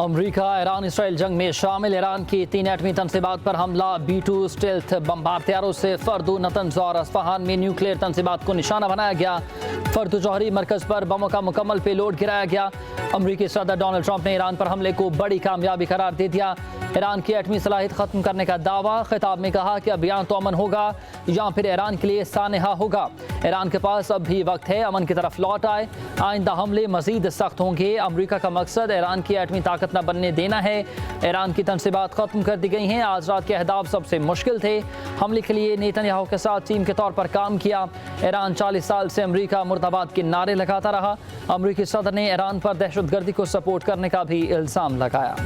अमरीका Iran Israel जंग में शामिल ईरान की 3 एटमी तनसीबात पर हमला। B-2 स्टेल्थ बमबार तैयारों से फर्दू, नतंज और अस्फहान में न्यूक्लियर तनसीबात को निशाना बनाया गया। फर्दू जौहरी मरकज पर बमों का मुकम्मल पेलोड गिराया गया। अमरीकी सदर डोनाल्ड ट्रंप ने ईरान पर हमले को बड़ी कामयाबी करार दे दिया। ईरान की एटमी सलाहियत खत्म करने का दावा। खिताब में कहा कि अब या तो अमन होगा या फिर ईरान के लिए सानहा होगा। ईरान के पास अब भी वक्त है, अमन की तरफ लौट आए। आइंदा हमले मजीद सख्त होंगे। अमरीका का मकसद ईरान की एटमी ताकत न बनने देना है। ईरान की तनसीबात खत्म कर दी गई हैं। आज रात के अहदाफ सबसे मुश्किल थे। हमले के लिए नेतन्याहू के साथ टीम के तौर पर काम किया। ईरान 40 साल से अमरीका मुर्दाबाद के नारे लगाता रहा। अमरीकी सदर ने ईरान पर दहशतगर्दी को सपोर्ट करने का भी इल्ज़ाम लगाया।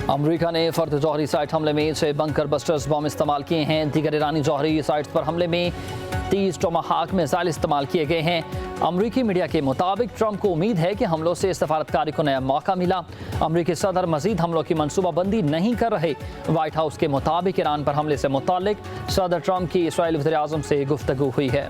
अमरीका ने फर्द जौहरी साइट हमले में 6 बंकर बस्टर्स बम इस्तेमाल किए हैं। दीगर ईरानी जौहरी साइट्स पर हमले में 30 टोमाहाक मिसाइल इस्तेमाल किए गए हैं। अमरीकी मीडिया के मुताबिक ट्रंप को उम्मीद है कि हमलों से सफारतकारी को नया मौका मिला। अमरीकी सदर मजीद हमलों की मनसूबाबंदी नहीं कर रहे। व्हाइट हाउस के मुताबिक ईरान पर हमले से मुतालिक सदर ट्रंप की इस्राईली वज़ीर आज़म से गुफ्तगू हुई है।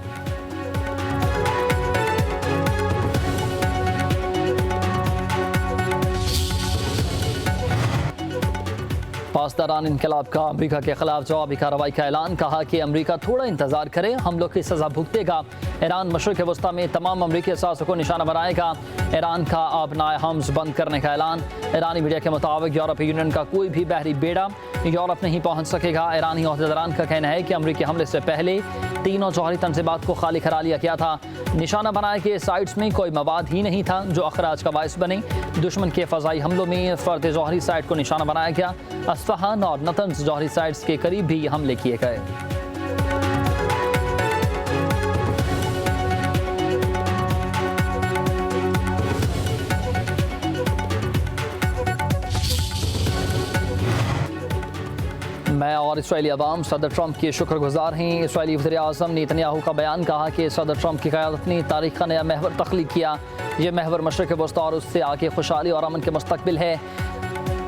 पासदारान इनकलाब का अमरीका के खिलाफ जवाबी कार्रवाई का ऐलान। कहा कि अमरीका थोड़ा इंतजार करे, हमलों की सजा भुगतेगा। ईरान मशरिक़ वस्ता में तमाम अमरीकी असासों को निशाना बनाएगा। ईरान का आबनाए हम्स बंद करने का ऐलान। ईरानी मीडिया के मुताबिक यूरोपीय यूनियन का कोई भी बहरी बेड़ा यूरोप नहीं पहुँच सकेगा। ईरानी अहदेदारान का कहना है कि अमरीकी हमले से पहले तीनों जौहरी तनसीबात को खाली करा लिया गया था। निशाना बनाए कि साइट्स में कोई मवाद ही नहीं था जो अखराज का बायस बने। दुश्मन के फ़ज़ाई हमलों में फर्द जौहरी साइट को निशाना बनाया गया। अस्फहान और नतंज जौहरी साइट्स के करीब भी हमले किए गए। मैं और इसराइली अवाम सदर ट्रंप के शुक्रगुजार हैं। इसराइली वज़ीर आज़म नेतन्याहू का बयान। कहा कि सदर ट्रंप की क़यादत ने तारीख़ का नया महवर तख्लीक़ किया। यह महवर मशरिक़ वस्ता और उससे आगे खुशहाली और अमन के मुस्तक़बिल है।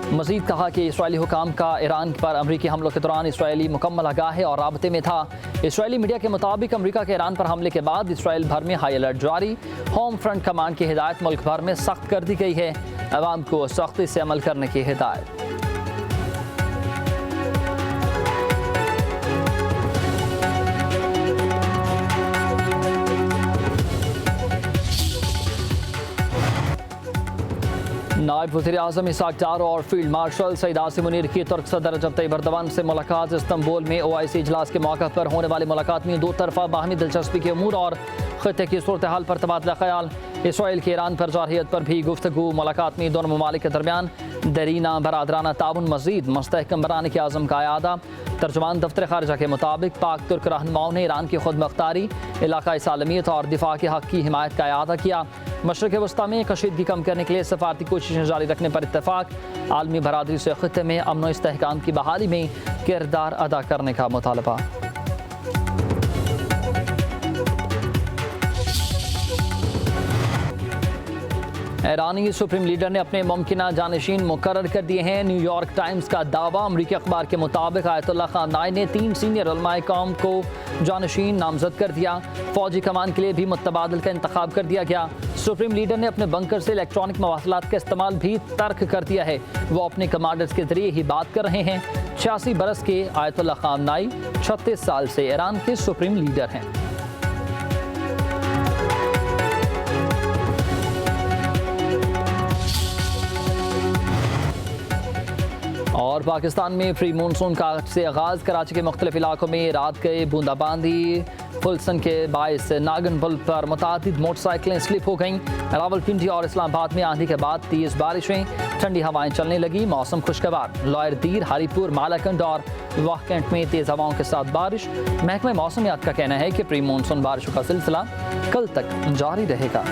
मज़ीद कहा कि इसराइली हुकाम का ईरान पर अमरीकी हमलों के दौरान इसराइली मुकम्मल आगाह और राबते में था। इसराइली मीडिया के मुताबिक अमरीका के ईरान पर हमले के बाद इसराइल भर में हाई अलर्ट जारी। होम फ्रंट कमांड की हिदायत मुल्क भर में सख्त कर दी गई है। अवाम को सख्ती से अमल करने की हिदायत। नायब वज़ीर आज़म इसाक डार और फील्ड मार्शल सईद आसिम मुनीर की तुर्क सदर रजब तैयब एर्दोगान से मुलाकात। इस्तांबुल में OIC इजलास के मौका पर होने वाली मुलाकात में दो तरफा बाहमी दिलचस्पी के अमूर और खत्ते की सूरत हाल पर तबादला ख्याल। इसराइल के ईरान पर जारहियत पर भी गुफ्तगू। मुलाकात में दोनों ममालिक के दरमियान दरीना बरादराना ताउन मज़ीद मुस्तहकम बनाने के आज़म का अयादा। तर्जुमान दफ्तर खारजा के मुताबिक पाक तुर्क रहनुमाओं ने ईरान की खुद मुख्तारी, इलाकाई सालमियत और दिफा के हक़ की हिमायत का अयादा किया। मशरिक़ वस्ता में कशीदगी कम करने के लिए सफारती कोशिशें जारी रखने पर इत्तफाक। आलमी बरादरी से खित्ते में अमन व इस्तेहकाम की बहाली में किरदार अदा करने का मुतालबा। ईरानी सुप्रीम लीडर ने अपने मुमकिना जानशीन मुकर्रर कर दिए हैं। न्यूयॉर्क टाइम्स का दावा। अमरीकी अखबार के मुताबिक आयतुल्लाह ख़ामनेई ने 3 सीनियर उलमाए कौम को जानशीन नामजद कर दिया। फौजी कमान के लिए भी मुतबादिल का इंतखाब कर दिया गया। सुप्रीम लीडर ने अपने बंकर से इलेक्ट्रॉनिक मवासलात का इस्तेमाल भी तर्क कर दिया है। वो अपने कमांडर्स के जरिए ही बात कर रहे हैं। 86 बरस के आयतुल्लाह ख़ामनेई 36 साल से ईरान के सुप्रीम लीडर हैं। और पाकिस्तान में प्री मानसून का से आगाज़। कराची के मुख्तलिफ इलाकों में रात के बूंदाबांदी फुलसन के बायस नागन पुल पर मुतादिद मोटरसाइकिलें स्लिप हो गईं। रावलपिंडी और इस्लामाबाद में आंधी के बाद तेज़ बारिशें, ठंडी हवाएं चलने लगी। मौसम खुशगवार। लॉयर दीर, हरीपुर, मालाकंड और वाह कैंट में तेज़ हवाओं के साथ बारिश। महकमा मौसमियात का कहना है कि प्री मानसून बारिशों का सिलसिला कल तक जारी रहेगा।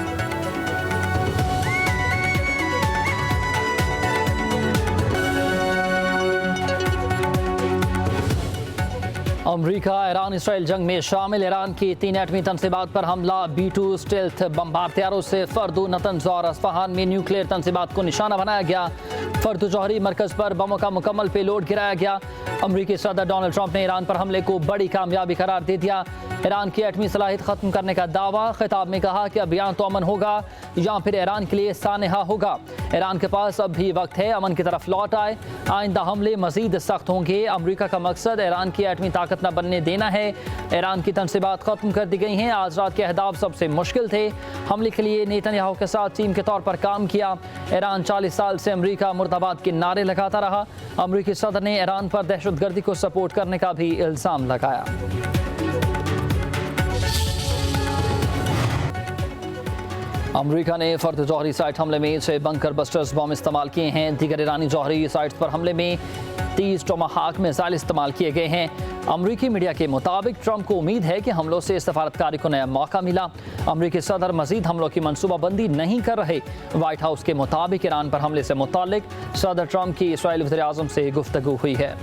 अमरीका ईरान इसराइल जंग में शामिल ईरान की 3 एटमी तनसीबात पर हमला, B-2 स्टेल्थ बमबार तैयारों से फर्दू, नतंज और अस्फहान में न्यूक्लियर तनसीबात को निशाना बनाया गया। फर्दू जौहरी मरकज पर बमों का मुकम्मल पेलोड गिराया गया। अमरीकी सदर डोनाल्ड ट्रंप ने ईरान पर हमले को बड़ी कामयाबी करार दे दिया। ईरान की एटमी सलाहियत खत्म करने का दावा। खिताब में कहा कि अब या तो अमन होगा या फिर ईरान के लिए सानहा होगा। ईरान के पास अब भी वक्त है, अमन की तरफ लौट आए। आइंदा हमले मजीद सख्त होंगे। अमरीका का मकसद ईरान की एटमी ताकत न बनने देना है। ईरान की तनसीबात खत्म कर दी गई हैं। आज रात के अहदाफ सबसे मुश्किल थे। हमले के लिए नेतन्याहू के साथ टीम के तौर पर काम किया। ईरान 40 साल से अमरीका मुर्दाबाद के नारे लगाता रहा। अमरीकी सदर ने ईरान पर दहशतगर्दी को सपोर्ट करने का भी इल्जाम लगाया। अमरीका ने फर्द जौहरी साइट हमले में 6 बंकर बस्टर्स बम इस्तेमाल किए हैं। दीगर ईरानी जौहरी साइट्स पर हमले में 30 टोमाहाक मिसाइल इस्तेमाल किए गए हैं। अमरीकी मीडिया के मुताबिक ट्रंप को उम्मीद है कि हमलों से सफारतकारी को नया मौका मिला। अमरीकी सदर मजीद हमलों की मनसूबाबंदी नहीं कर रहे। व्हाइट हाउस के मुताबिक ईरान पर हमले से मुतालिक सदर ट्रंप की इसराइली वज़ीर-ए-आज़म से गुफ्तगू हुई है।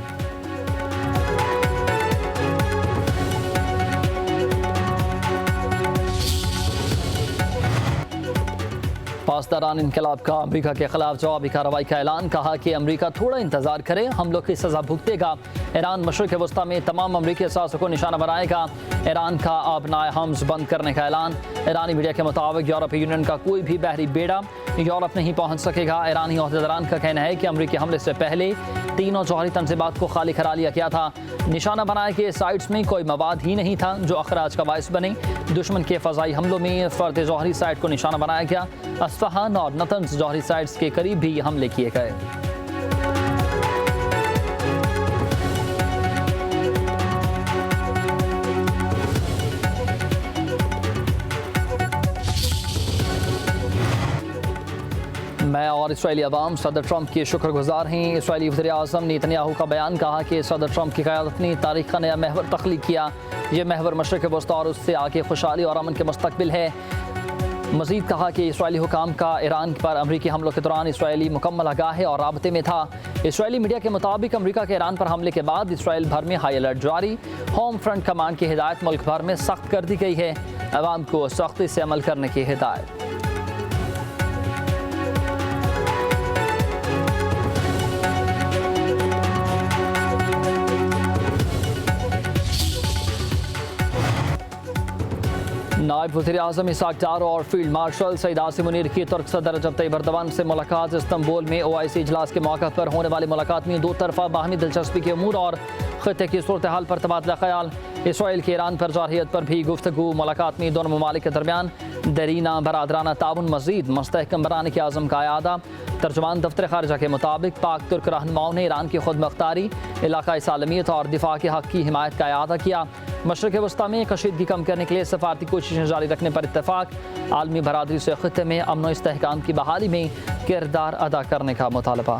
पासदारान इनकलाब का अमरीका के खिलाफ जवाबी कार्रवाई का ऐलान। कहा कि अमरीका थोड़ा इंतजार करे, हमलों की सजा भुगतेगा। ईरान मशरिक़ वस्ता में तमाम अमरीकी असासों को निशाना बनाएगा। ईरान का आबनाए हम्स बंद करने का ऐलान। ईरानी मीडिया के मुताबिक यूरोपीय यूनियन का कोई भी बहरी बेड़ा यूरोप नहीं पहुँच सकेगा। ईरानी अहदेदारान का कहना है कि अमरीकी हमले से पहले तीनों जौहरी तनसीबात को खाली करा लिया गया था। निशाना बनाए गए साइट्स में कोई मवाद ही नहीं था जो अखराज का बायस बने। दुश्मन के फ़ज़ाई हमलों में फर्द जौहरी साइट को निशाना बनाया गया। अस्फहान और नतंज जौहरी साइट्स के करीब भी हमले किए गए। मैं और इसराइली अवाम सदर ट्रंप के शुक्रगुजार हैं। इसराइली वज़ीर-ए-आज़म नेतन्याहू का बयान। कहा कि सदर ट्रंप की क़यादत ने तारीख़ का नया महवर तख्लीक किया। यह महवर मशरिक़ वस्ता और उससे आगे खुशहाली और अमन के मुस्तक़बिल है। मज़ीद कहा कि इसराइली हुकाम का ईरान पर अमरीकी हमलों के दौरान इसराइली मुकम्मल आगाह और राबते में था। इसराइली मीडिया के मुताबिक अमरीका के ईरान पर हमले के बाद इसराइल भर में हाई अलर्ट जारी। होम फ्रंट कमांड की हिदायत मुल्क भर में सख्त कर दी गई है। अवाम को सख्ती से अमल करने की हिदायत। नायब वज़ीर-ए-आज़म इसहाक़ डार और फील्ड मार्शल सईद आसिम मुनीर की तुर्क सदर रजब तय्यब एर्दोग़ान से मुलाकात। इस्तांबुल में OIC इजलास के मौके पर होने वाली मुलाकात में दो तरफा बाहमी दिलचस्पी के अमूर और ख़ित्ते की सूरत हाल पर तबादला ख्याल। इसराइल के ईरान पर जारहियत पर भी गुफ्तगू। मुलाकात में दोनों ममालिक के दरमियान दरीना बरादराना ताउन मज़ीद मुस्तहकम बनाने के आज़म का आयादा। तर्जुमान दफ्तर ख़ारिजा के मुताबिक पाक तुर्क रहनुमाओं ने ईरान की खुद मुख्तारी, इलाक़ाई सालमियत और दिफा के हक़ की हिमायत का आयादा किया। मशरिक़ वस्ता में कशीदगी कम करने के लिए सफारती कोशिशें जारी रखने पर इत्तफ़ाक़। आलमी बरादरी से ख़ित्ते में अमन व इस्तेहकाम की बहाली में किरदार अदा करने का मुतालबा।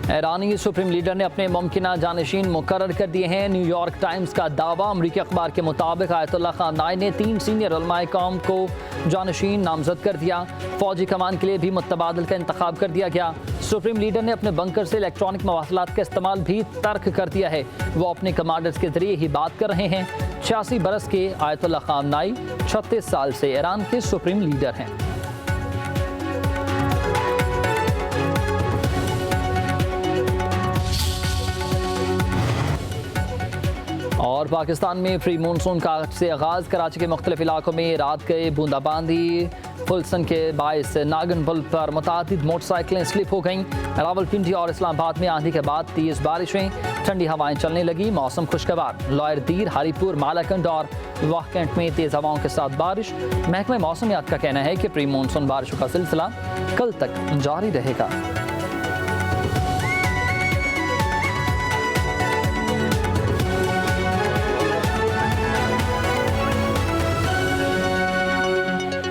ईरानी सुप्रीम लीडर ने अपने मुमकिना जानशीन मुकर्रर कर दिए हैं। न्यूयॉर्क टाइम्स का दावा। अमरीकी अखबार के मुताबिक आयतुल्लाह ख़ामनेई ने 3 सीनियर उलमाए कौम को जानशीन नामजद कर दिया। फौजी कमान के लिए भी मुतबादिल का इंतखाब कर दिया गया। सुप्रीम लीडर ने अपने बंकर से इलेक्ट्रॉनिक मवासलात का इस्तेमाल भी तर्क कर दिया है। वो अपने कमांडर्स के जरिए ही बात कर रहे हैं। 86 बरस के आयतुल्लाह ख़ामनेई 36 साल से ईरान के सुप्रीम लीडर हैं। और पाकिस्तान में प्री मानसून का से आगाज़। कराची के मुख्तलिफ इलाकों में रात गए बूंदाबांदी। फुलसन के बायस नागन पुल पर मुतादिद मोटरसाइकिलें स्लिप हो गईं। रावलपिंडी और इस्लामाबाद में आंधी के बाद तेज़ बारिशें, ठंडी हवाएं चलने लगी। मौसम खुशगवार। लॉयर दीर, हरीपुर, मालाकंड और वाहकंट में तेज़ हवाओं के साथ बारिश। महकमा मौसमियात का कहना है कि प्री मानसून बारिशों का सिलसिला कल तक जारी रहेगा।